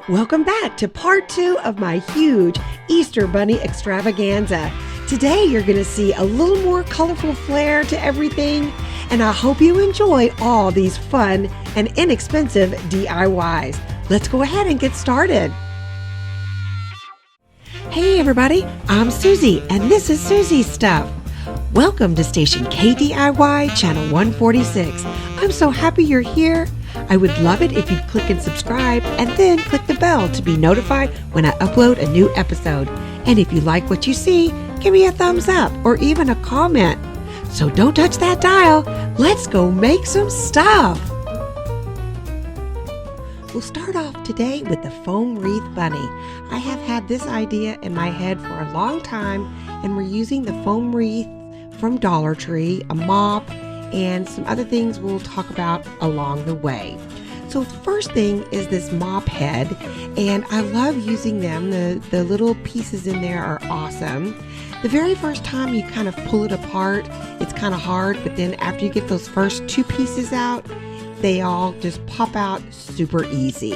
Welcome back to part 2 of my huge Easter Bunny Extravaganza. Today you're going to see a little more colorful flair to everything, and I hope you enjoy all these fun and inexpensive DIYs. Let's go ahead and get started. Hey everybody, I'm Soozie and this is Soozie's Stuff. Welcome to station KDIY Channel 146. I'm so happy you're here. I would love it if you'd click and subscribe and then click the bell to be notified when I upload a new episode. And if you like what you see, give me a thumbs up or even a comment. So don't touch that dial. Let's go make some stuff. We'll start off today with the foam wreath bunny. I have had this idea in my head for a long time, and we're using the foam wreath from Dollar Tree, a mop, and some other things we'll talk about along the way. So the first thing is this mop head, and I love using them. The little pieces in there are awesome. The very first time you kind of pull it apart, it's kind of hard, but then after you get those first two pieces out, they all just pop out super easy.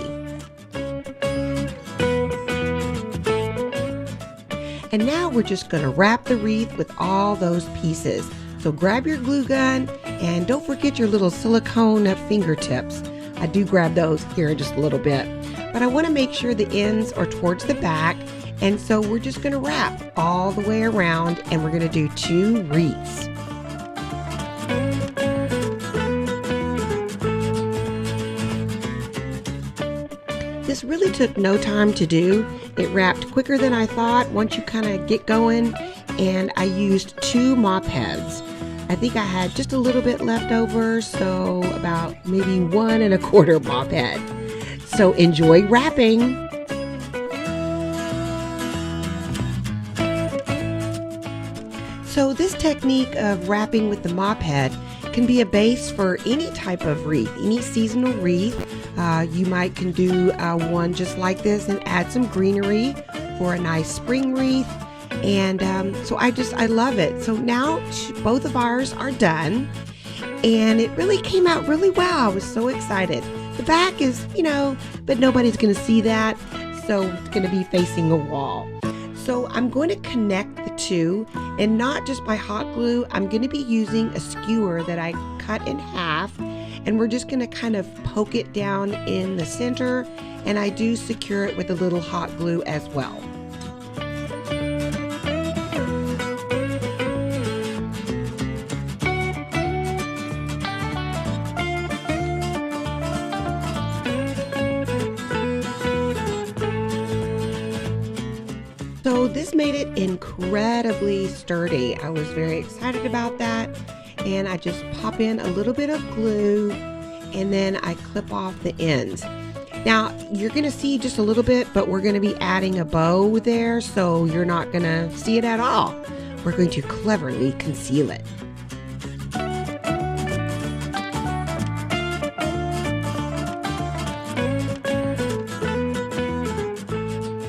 And now we're just going to wrap the wreath with all those pieces. So grab your glue gun and don't forget your little silicone fingertips. I do grab those here in just a little bit, but I want to make sure the ends are towards the back. And so we're just going to wrap all the way around, and we're going to do 2 wreaths. This really took no time to do. It wrapped quicker than I thought once you kind of get going, and I used 2 mop heads. I think I had just a little bit left over, so about maybe 1 1/4 mop head. So enjoy wrapping. So this technique of wrapping with the mop head can be a base for any type of wreath, any seasonal wreath. You might can do one just like this and add some greenery for a nice spring wreath. And so I love it. So now both of ours are done, and it really came out really well. I was so excited. The back is, but nobody's going to see that, so it's going to be facing a wall. So I'm going to connect the two, and not just by hot glue. I'm going to be using a skewer that I cut in half, and we're just going to kind of poke it down in the center, and I do secure it with a little hot glue as well. So this made it incredibly sturdy. I was very excited about that, and I just pop in a little bit of glue, and then I clip off the ends. Now you're going to see just a little bit, but we're going to be adding a bow there, so you're not going to see it at all. We're going to cleverly conceal it.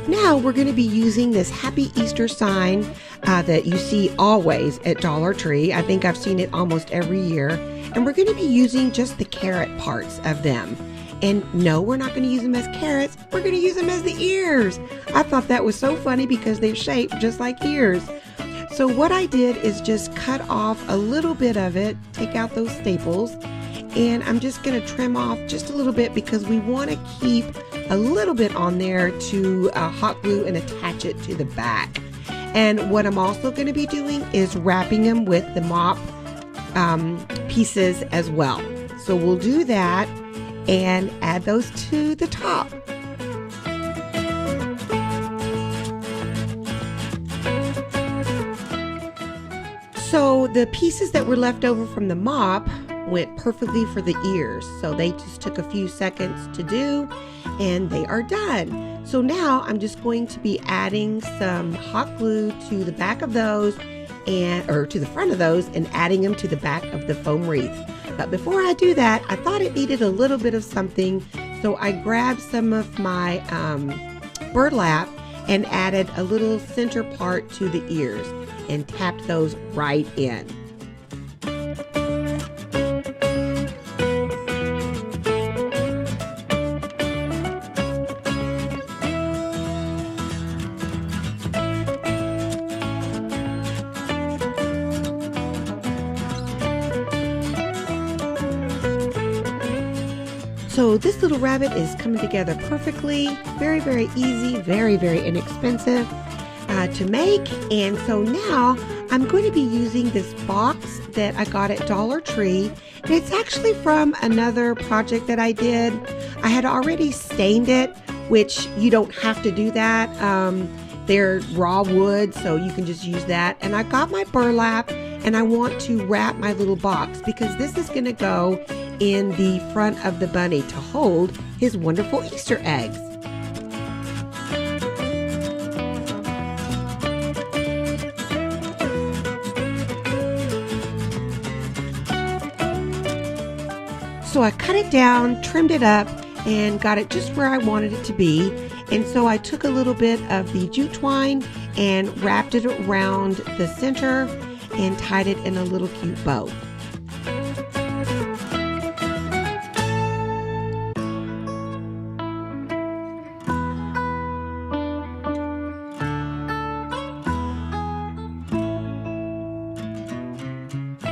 Now we're going to be using this Happy Easter sign that you see always at Dollar Tree. I think I've seen it almost every year. And we're going to be using just the carrot parts of them. And no, we're not going to use them as carrots. We're going to use them as the ears. I thought that was so funny because they're shaped just like ears. So what I did is just cut off a little bit of it, take out those staples, and I'm just going to trim off just a little bit because we want to keep a little bit on there to hot glue and attach it to the back. And what I'm also going to be doing is wrapping them with the mop pieces as well. So we'll do that and add those to the top. So the pieces that were left over from the mop went perfectly for the ears. So they just took a few seconds to do, and they are done. So now I'm just going to be adding some hot glue to the back of those or to the front of those, and adding them to the back of the foam wreath. But before I do that, I thought it needed a little bit of something. So I grabbed some of my burlap and added a little center part to the ears and tapped those right in. So this little rabbit is coming together perfectly. Very, very easy, very, very inexpensive to make. And so now I'm going to be using this box that I got at Dollar Tree. And it's actually from another project that I did. I had already stained it, which you don't have to do that. They're raw wood, so you can just use that. And I got my burlap, and I want to wrap my little box because this is going to go in the front of the bunny to hold his wonderful Easter eggs. So I cut it down, trimmed it up, and got it just where I wanted it to be. And so I took a little bit of the jute twine and wrapped it around the center and tied it in a little cute bow.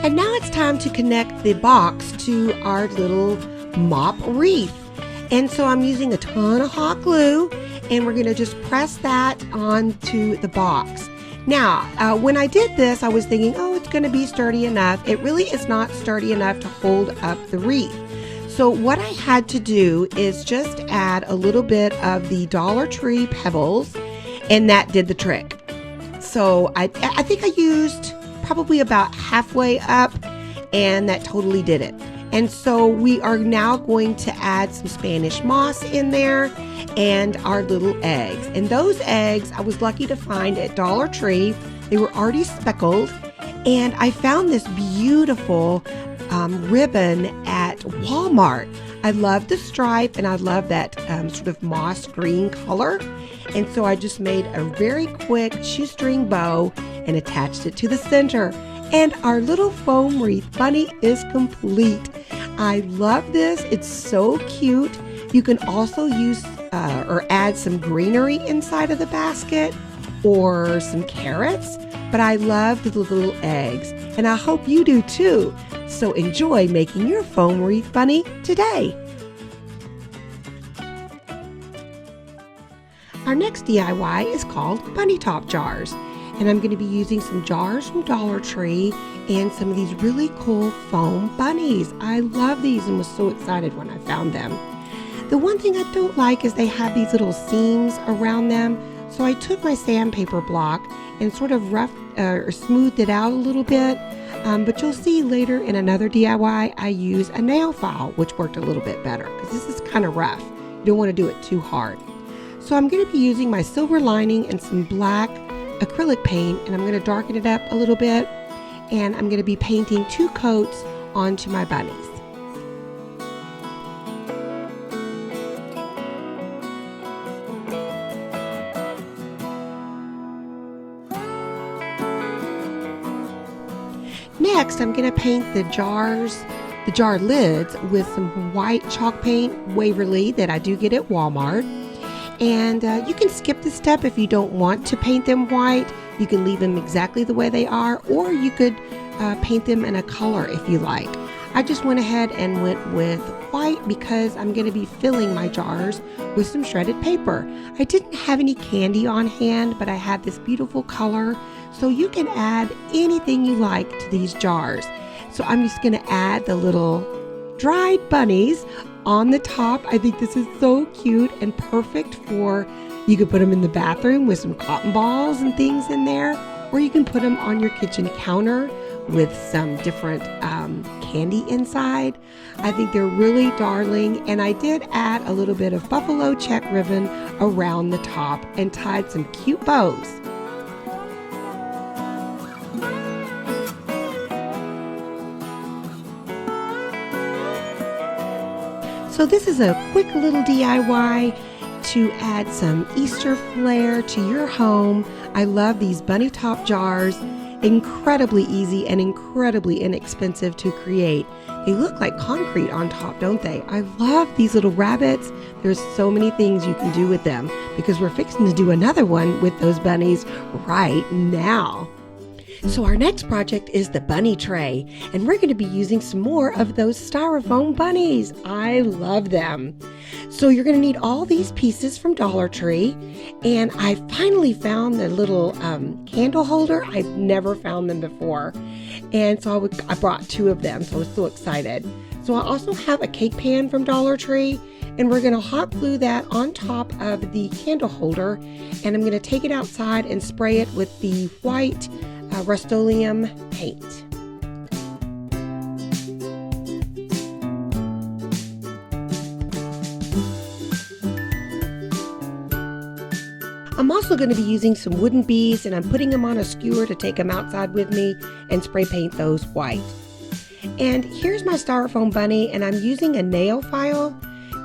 And now it's time to connect the box to our little mop wreath. And so I'm using a ton of hot glue, and we're going to just press that onto the box. Now, when I did this, I was thinking, oh, it's going to be sturdy enough. It really is not sturdy enough to hold up the wreath. So what I had to do is just add a little bit of the Dollar Tree pebbles, and that did the trick. So I think I used probably about halfway up, and that totally did it. And so we are now going to add some Spanish moss in there and our little eggs. And those eggs I was lucky to find at Dollar Tree. They were already speckled. And I found this beautiful ribbon at Walmart. I love the stripe, and I love that sort of moss green color. And so I just made a very quick shoestring bow and attached it to the center. And our little foam wreath bunny is complete. I love this. It's so cute. You can also use or add some greenery inside of the basket or some carrots. But I love the little eggs, and I hope you do too. So enjoy making your foam wreath bunny today. Our next DIY is called bunny top jars. And I'm going to be using some jars from Dollar Tree and some of these really cool foam bunnies. I love these and was so excited when I found them. The one thing I don't like is they have these little seams around them. So I took my sandpaper block and sort of roughed or smoothed it out a little bit. But you'll see later in another DIY, I use a nail file, which worked a little bit better because this is kind of rough. You don't want to do it too hard. So I'm going to be using my silver lining and some black acrylic paint, and I'm going to darken it up a little bit, and I'm going to be painting 2 coats onto my bunnies. Next, I'm going to paint the jar lids with some white chalk paint Waverly that I do get at Walmart. And you can skip this step if you don't want to paint them white. You can leave them exactly the way they are, or you could paint them in a color if you like. I just went ahead and went with white because I'm going to be filling my jars with some shredded paper. I didn't have any candy on hand, but I had this beautiful color. So you can add anything you like to these jars. So I'm just going to add the little dried bunnies on the top. I think this is so cute and perfect for, you could put them in the bathroom with some cotton balls and things in there, or you can put them on your kitchen counter with some different candy inside. I think they're really darling, and I did add a little bit of buffalo check ribbon around the top and tied some cute bows. So this is a quick little DIY to add some Easter flair to your home. I love these bunny top jars. Incredibly easy and incredibly inexpensive to create. They look like concrete on top, don't they? I love these little rabbits. There's so many things you can do with them because we're fixing to do another one with those bunnies right now. So our next project is the bunny tray, and we're going to be using some more of those styrofoam bunnies. I love them. So you're going to need all these pieces from Dollar Tree, and I finally found the little candle holder. I've never found them before, and so I brought 2 of them, so I was so excited. So I also have a cake pan from Dollar Tree, and we're going to hot glue that on top of the candle holder, and I'm going to take it outside and spray it with the white Rust-Oleum paint. I'm also going to be using some wooden beads, and I'm putting them on a skewer to take them outside with me and spray paint those white. And here's my styrofoam bunny, and I'm using a nail file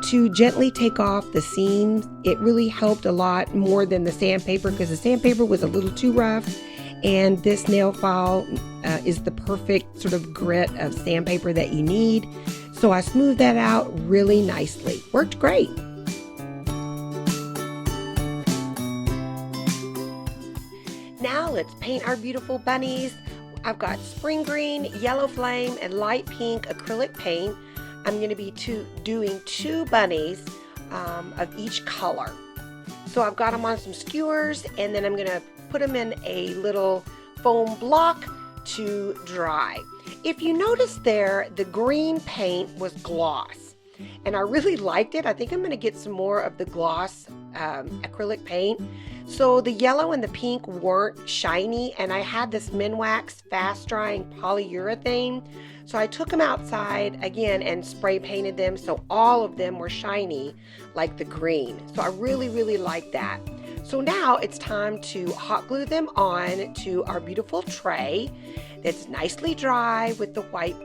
to gently take off the seams. It really helped a lot more than the sandpaper, because the sandpaper was a little too rough, and this nail file is the perfect sort of grit of sandpaper that you need. So I smoothed that out really nicely. Worked great. Now let's paint our beautiful bunnies. I've got spring green, yellow flame, and light pink acrylic paint. I'm going to be doing 2 bunnies of each color. So I've got them on some skewers, and then I'm going to put them in a little foam block to dry. If you notice there, the green paint was gloss, and I really liked it. I think I'm going to get some more of the gloss acrylic paint. So the yellow and the pink weren't shiny, and I had this Minwax fast drying polyurethane. So I took them outside again and spray painted them so all of them were shiny like the green. So I really, really like that. So now it's time to hot glue them on to our beautiful tray that's nicely dry with the white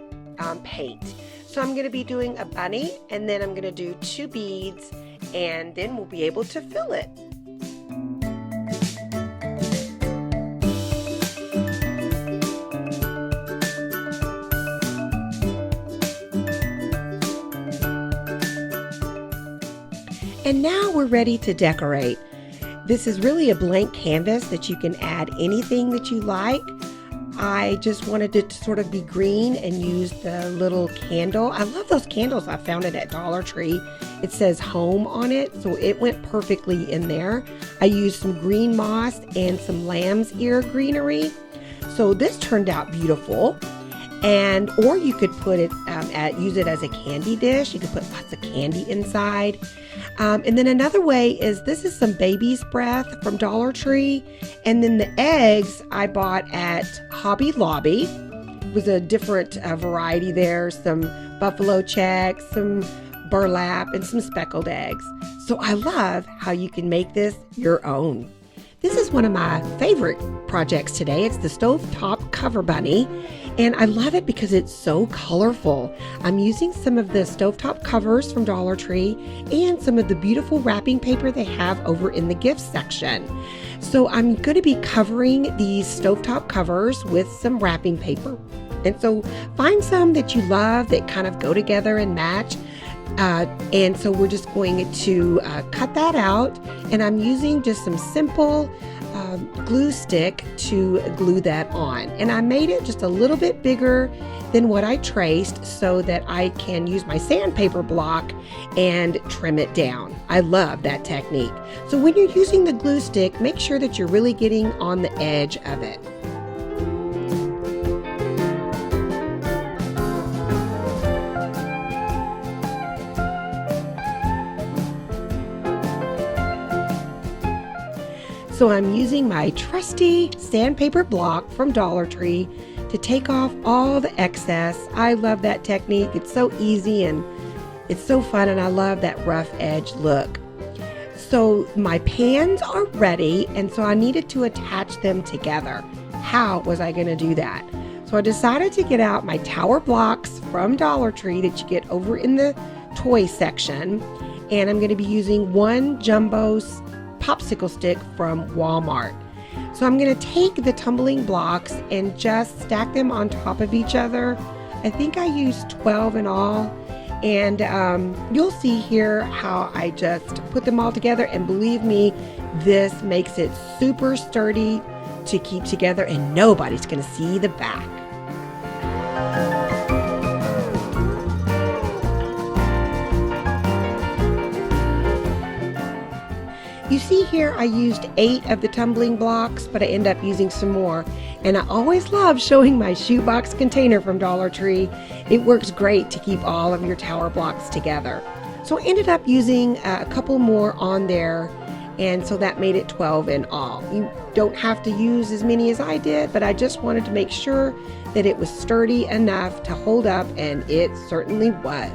paint. So I'm going to be doing a bunny, and then I'm going to do 2 beads, and then we'll be able to fill it. And now we're ready to decorate. This is really a blank canvas that you can add anything that you like. I just wanted it to sort of be green and use the little candle. I love those candles. I found it at Dollar Tree. It says home on it, so it went perfectly in there. I used some green moss and some lamb's ear greenery. So this turned out beautiful. Or you could put it use it as a candy dish. You could put lots of candy inside. And then another way is, this is some baby's breath from Dollar Tree. And then the eggs I bought at Hobby Lobby. It was a different variety there. Some buffalo checks, some burlap, and some speckled eggs. So I love how you can make this your own. This is one of my favorite projects today. It's the stovetop cover bunny, and I love it because it's so colorful. I'm using some of the stovetop covers from Dollar Tree and some of the beautiful wrapping paper they have over in the gift section. So I'm going to be covering these stovetop covers with some wrapping paper. And so find some that you love that kind of go together and match. And so we're just going to cut that out, and I'm using just some simple glue stick to glue that on. And I made it just a little bit bigger than what I traced so that I can use my sandpaper block and trim it down. I love that technique. So when you're using the glue stick, make sure that you're really getting on the edge of it. So I'm using my trusty sandpaper block from Dollar Tree to take off all the excess. I love that technique. It's so easy and it's so fun, and I love that rough edge look. So my pans are ready, and so I needed to attach them together. How was I going to do that? So I decided to get out my tower blocks from Dollar Tree that you get over in the toy section, and I'm going to be using 1 jumbo popsicle stick from Walmart. So I'm going to take the tumbling blocks and just stack them on top of each other. I think I used 12 in all, and you'll see here how I just put them all together, and believe me, this makes it super sturdy. to keep together, and nobody's going to see the back. You see here I used 8 of the tumbling blocks, but I end up using some more. And I always love showing my shoebox container from Dollar Tree. It works great to keep all of your tower blocks together. So I ended up using a couple more on there, and so that made it 12 in all. You don't have to use as many as I did, but I just wanted to make sure that it was sturdy enough to hold up, and it certainly was.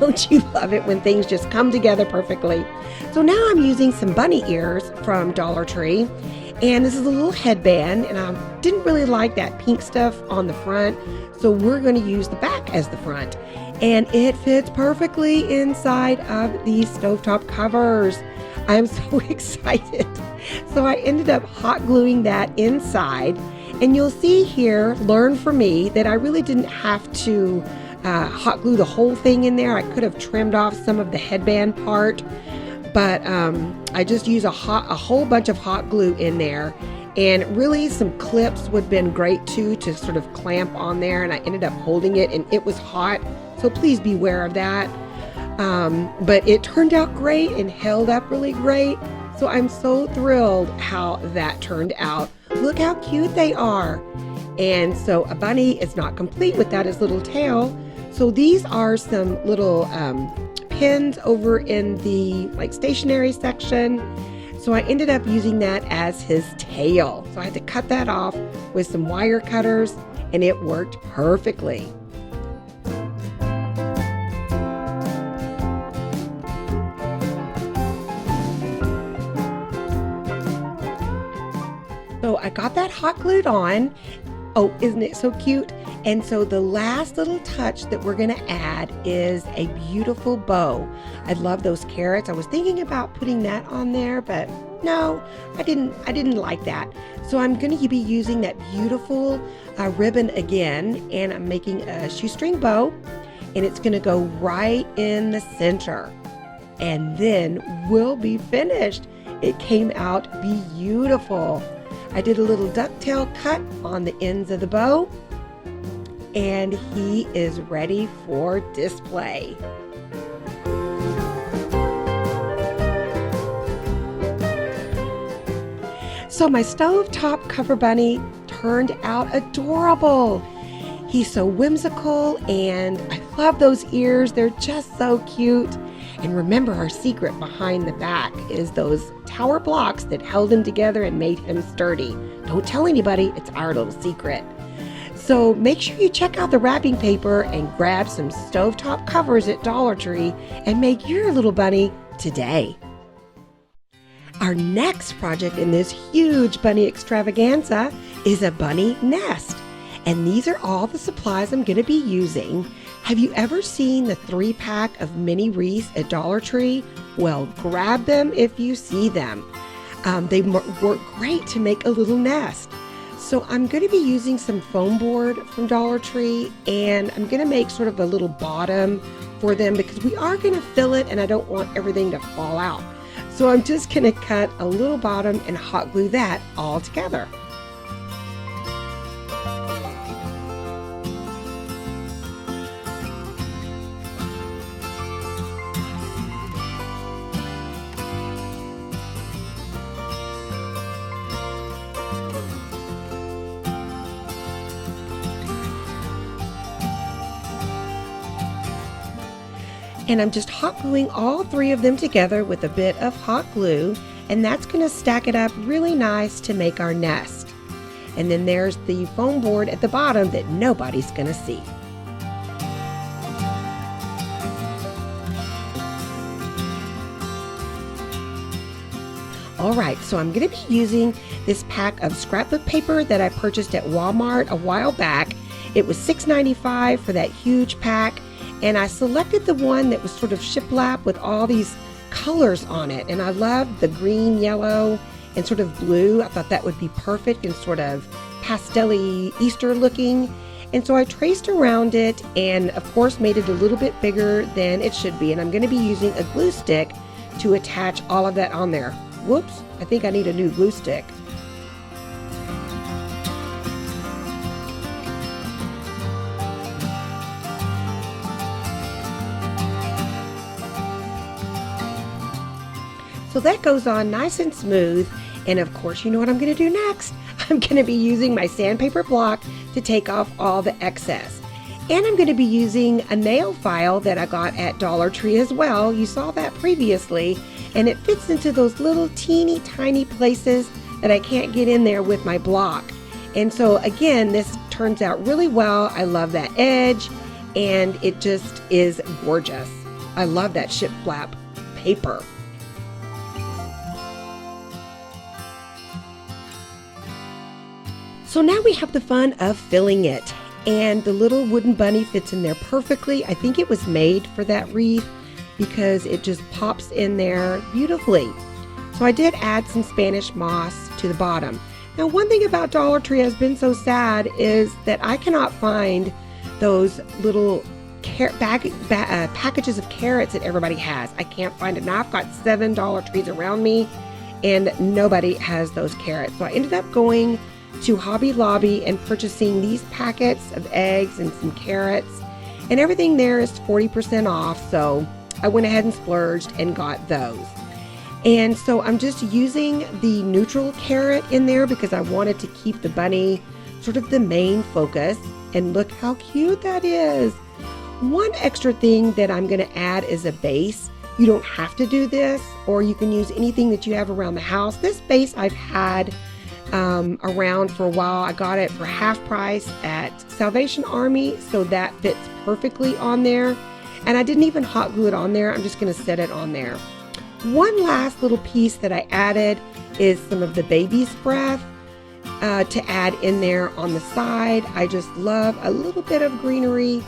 Don't you love it when things just come together perfectly? So now I'm using some bunny ears from Dollar Tree, and this is a little headband, and I didn't really like that pink stuff on the front, so we're going to use the back as the front, and it fits perfectly inside of these stovetop covers. I'm so excited. So I ended up hot gluing that inside, and you'll see here, learn from me, that I really didn't have to hot glue the whole thing in there. I could have trimmed off some of the headband part, but I just used a whole bunch of hot glue in there, and really some clips would have been great too to sort of clamp on there, and I ended up holding it, and it was hot, so please beware of that. But it turned out great and held up really great, so I'm so thrilled how that turned out. Look how cute they are. And so a bunny is not complete without his little tail. So these are some little pins over in the stationery section. So I ended up using that as his tail. So I had to cut that off with some wire cutters, and it worked perfectly. So I got that hot glued on. Oh, isn't it so cute? And so the last little touch that we're going to add is a beautiful bow. I love those carrots. I was thinking about putting that on there, but no, I didn't like that. So I'm going to be using that beautiful ribbon again, and I'm making a shoestring bow, and it's going to go right in the center. And then we'll be finished. It came out beautiful. I did a little ducktail cut on the ends of the bow, and he is ready for display. So my stovetop cover bunny turned out adorable. He's so whimsical, and I love those ears. They're just so cute. And remember, our secret behind the back is those tower blocks that held him together and made him sturdy. Don't tell anybody, it's our little secret. So make sure you check out the wrapping paper and grab some stovetop covers at Dollar Tree and make your little bunny today. Our next project in this huge bunny extravaganza is a bunny nest. And these are all the supplies I'm going to be using. Have you ever seen the 3-pack of mini wreaths at Dollar Tree? Well, grab them if you see them. They work great to make a little nest. So I'm going to be using some foam board from Dollar Tree, and I'm going to make sort of a little bottom for them because we are going to fill it, and I don't want everything to fall out. So I'm just going to cut a little bottom and hot glue that all together. And I'm just hot gluing all 3 of them together with a bit of hot glue, and that's going to stack it up really nice to make our nest. And then there's the foam board at the bottom that nobody's going to see. Alright, so I'm going to be using this pack of scrapbook paper that I purchased at Walmart a while back. It was $6.95 for that huge pack. And I selected the one that was sort of shiplap with all these colors on it. And I loved the green, yellow, and sort of blue. I thought that would be perfect and sort of pastel-y Easter looking. And so I traced around it and of course made it a little bit bigger than it should be. And I'm going to be using a glue stick to attach all of that on there. Whoops, I think I need a new glue stick. So that goes on nice and smooth. And of course, you know what I'm going to do next? I'm going to be using my sandpaper block to take off all the excess. And I'm going to be using a nail file that I got at Dollar Tree as well. You saw that previously. And it fits into those little teeny tiny places that I can't get in there with my block. And so again, this turns out really well. I love that edge and it just is gorgeous. I love that shiplap paper. So now we have the fun of filling it, and the little wooden bunny fits in there perfectly. I think it was made for that wreath because it just pops in there beautifully. So I did add some Spanish moss to the bottom. Now one thing about Dollar Tree has been so sad is that I cannot find those little packages of carrots that everybody has. I can't find it. Now I've got 7 Dollar Trees around me and nobody has those carrots. So I ended up going to Hobby Lobby and purchasing these packets of eggs and some carrots, and everything there is 40% off, so I went ahead and splurged and got those. And so I'm just using the neutral carrot in there because I wanted to keep the bunny sort of the main focus, and look how cute that is. One extra thing that I'm going to add is a base. You don't have to do this, or you can use anything that you have around the house. This base I've had around for a while. I got it for half price at Salvation Army, so that fits perfectly on there. And I didn't even hot glue it on there. I'm just going to set it on there. One last little piece that I added is some of the baby's breath to add in there on the side. I just love a little bit of greenery,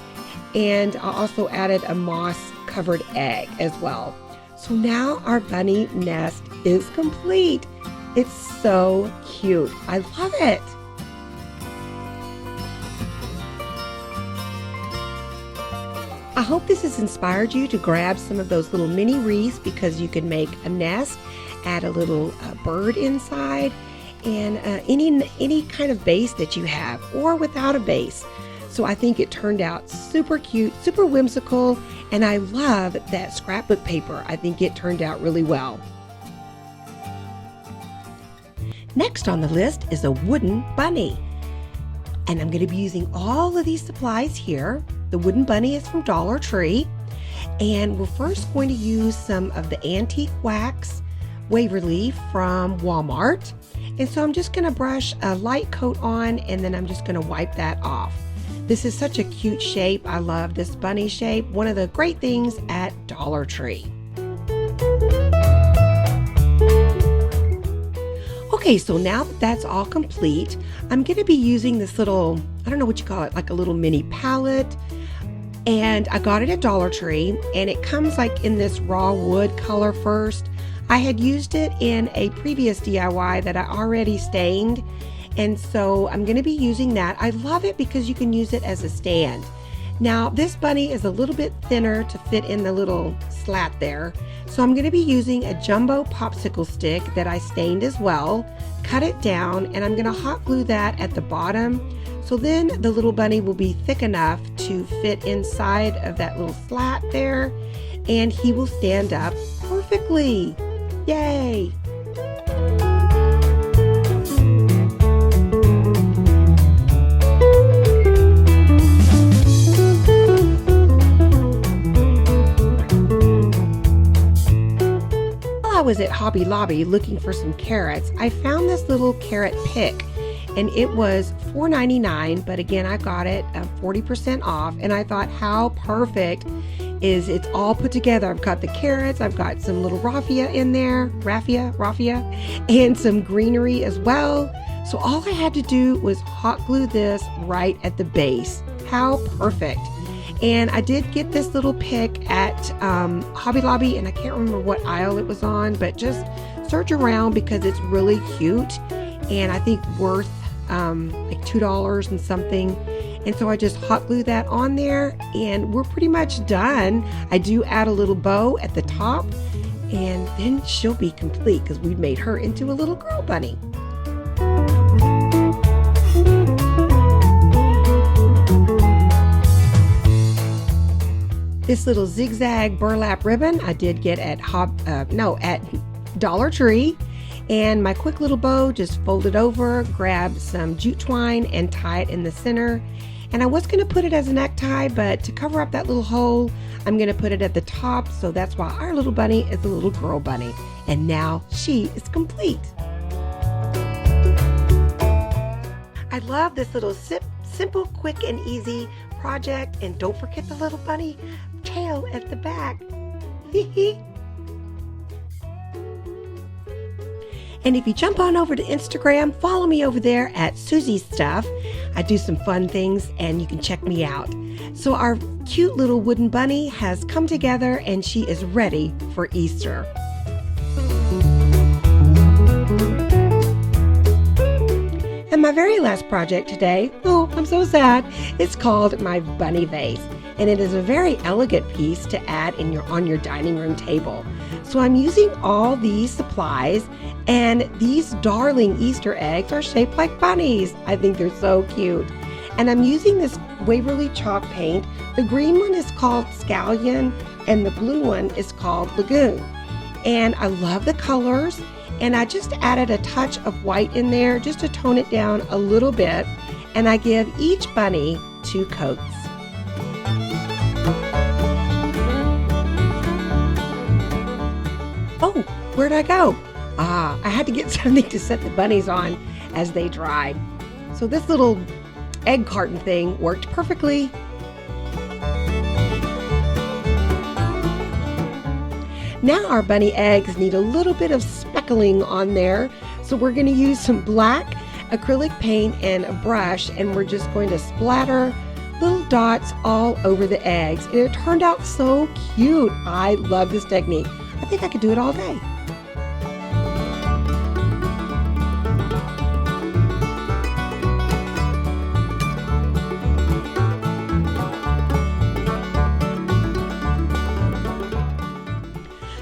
and I also added a moss covered egg as well. So now our bunny nest is complete. It's so cute. I love it. I hope this has inspired you to grab some of those little mini wreaths because you can make a nest, add a little bird inside, and any kind of base that you have, or without a base. So I think it turned out super cute, super whimsical, and I love that scrapbook paper. I think it turned out really well. Next on the list is a wooden bunny. And I'm going to be using all of these supplies here. The wooden bunny is from Dollar Tree. And we're first going to use some of the antique wax Waverly from Walmart. And so I'm just going to brush a light coat on, and then I'm just going to wipe that off. This is such a cute shape. I love this bunny shape. One of the great things at Dollar Tree. Okay, so now that that's all complete, I'm going to be using this little, I don't know what you call it, like a little mini palette. And I got it at Dollar Tree, and it comes like in this raw wood color first. I had used it in a previous DIY that I already stained, and so I'm going to be using that. I love it because you can use it as a stand. Now this bunny is a little bit thinner to fit in the little slat there, so I'm going to be using a jumbo popsicle stick that I stained as well, cut it down, and I'm going to hot glue that at the bottom, so then the little bunny will be thick enough to fit inside of that little slat there, and he will stand up perfectly. Yay! I was at Hobby Lobby looking for some carrots, I found this little carrot pick, and it was $4.99, but again I got it 40% off, and I thought how perfect is it's all put together. I've got the carrots, I've got some little raffia in there, raffia, and some greenery as well. So all I had to do was hot glue this right at the base. How perfect. And I did get this little pick at Hobby Lobby, and I can't remember what aisle it was on, but just search around because it's really cute, and I think worth like $2 and something. And so I just hot glue that on there and we're pretty much done. I do add a little bow at the top and then she'll be complete because we've made her into a little girl bunny. This little zigzag burlap ribbon I did get at Dollar Tree. And my quick little bow, just fold it over, grab some jute twine and tie it in the center. And I was going to put it as a necktie, but to cover up that little hole, I'm going to put it at the top. So that's why our little bunny is a little girl bunny. And now she is complete. I love this little simple, quick, and easy project. And don't forget the little bunny tail at the back. And if you jump on over to Instagram, follow me over there at Soozie Stuff. I do some fun things and you can check me out. So our cute little wooden bunny has come together and she is ready for Easter. And my very last project today, oh, I'm so sad, it's called my bunny vase. And it is a very elegant piece to add on your dining room table. So I'm using all these supplies, and these darling Easter eggs are shaped like bunnies. I think they're so cute. And I'm using this Waverly chalk paint. The green one is called Scallion, and the blue one is called Lagoon. And I love the colors, and I just added a touch of white in there just to tone it down a little bit. And I give each bunny 2 coats. Oh, where'd I go? I had to get something to set the bunnies on as they dried. So this little egg carton thing worked perfectly. Now our bunny eggs need a little bit of speckling on there. So we're going to use some black acrylic paint and a brush, and we're just going to splatter little dots all over the eggs. And it turned out so cute. I love this technique. I think I could do it all day.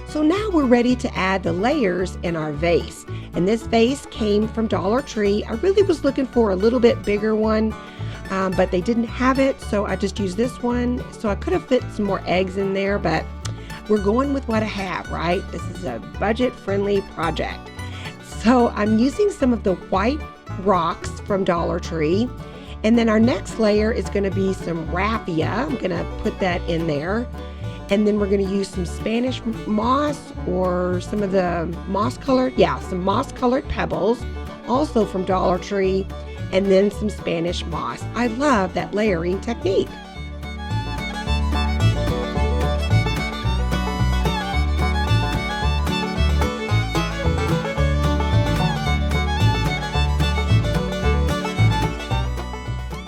So now we're ready to add the layers in our vase. And this vase came from Dollar Tree. I really was looking for a little bit bigger one, but they didn't have it. So I just used this one. So I could have fit some more eggs in there, but we're going with what I have, right? This is a budget-friendly project. So I'm using some of the white rocks from Dollar Tree. And then our next layer is going to be some raffia. I'm going to put that in there. And then we're going to use some Spanish moss or some of the some moss-colored pebbles, also from Dollar Tree, and then some Spanish moss. I love that layering technique.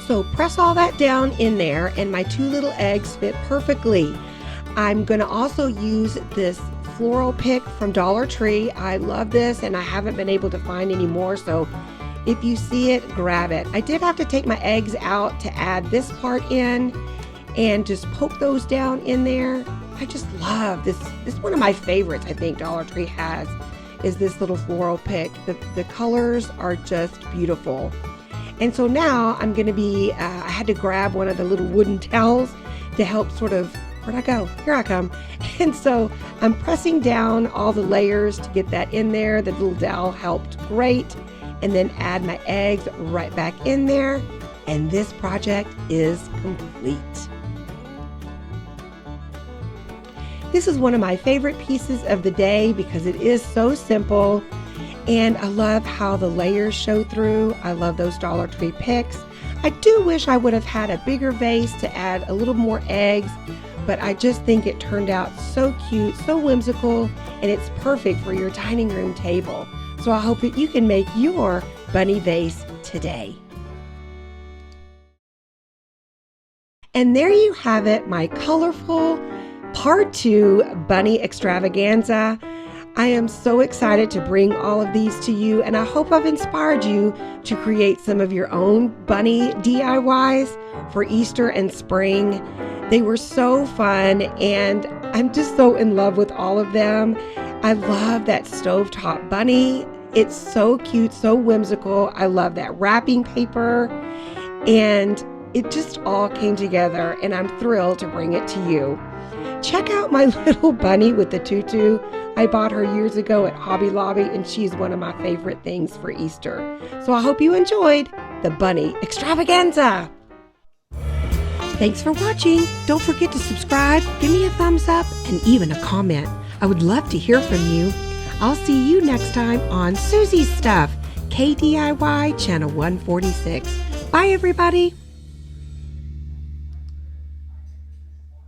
So press all that down in there, and my 2 little eggs fit perfectly. I'm going to also use this floral pick from Dollar Tree. I love this, and I haven't been able to find any more, so if you see it, grab it. I did have to take my eggs out to add this part in and just poke those down in there. I just love this. This is one of my favorites, I think Dollar Tree has, is this little floral pick. The colors are just beautiful. And so now I'm going to be, I had to grab one of the little wooden towels to help sort of, where'd I go? Here I come. And so I'm pressing down all the layers to get that in there. The little dowel helped great. And then add my eggs right back in there. And this project is complete. This is one of my favorite pieces of the day because it is so simple. And I love how the layers show through. I love those Dollar Tree picks. I do wish I would have had a bigger vase to add a little more eggs, but I just think it turned out so cute, so whimsical, and it's perfect for your dining room table. So I hope that you can make your bunny vase today. And there you have it, my colorful Part 2 Bunny Extravaganza. I am so excited to bring all of these to you, and I hope I've inspired you to create some of your own bunny DIYs for Easter and spring. They were so fun, and I'm just so in love with all of them. I love that stovetop bunny. It's so cute, so whimsical. I love that wrapping paper, and it just all came together, and I'm thrilled to bring it to you. Check out my little bunny with the tutu. I bought her years ago at Hobby Lobby, and she's one of my favorite things for Easter. So I hope you enjoyed the Bunny Extravaganza. Thanks for watching. Don't forget to subscribe, give me a thumbs up, and even a comment. I would love to hear from you. I'll see you next time on Soozie's Stuff, KDIY Channel 146. Bye, everybody.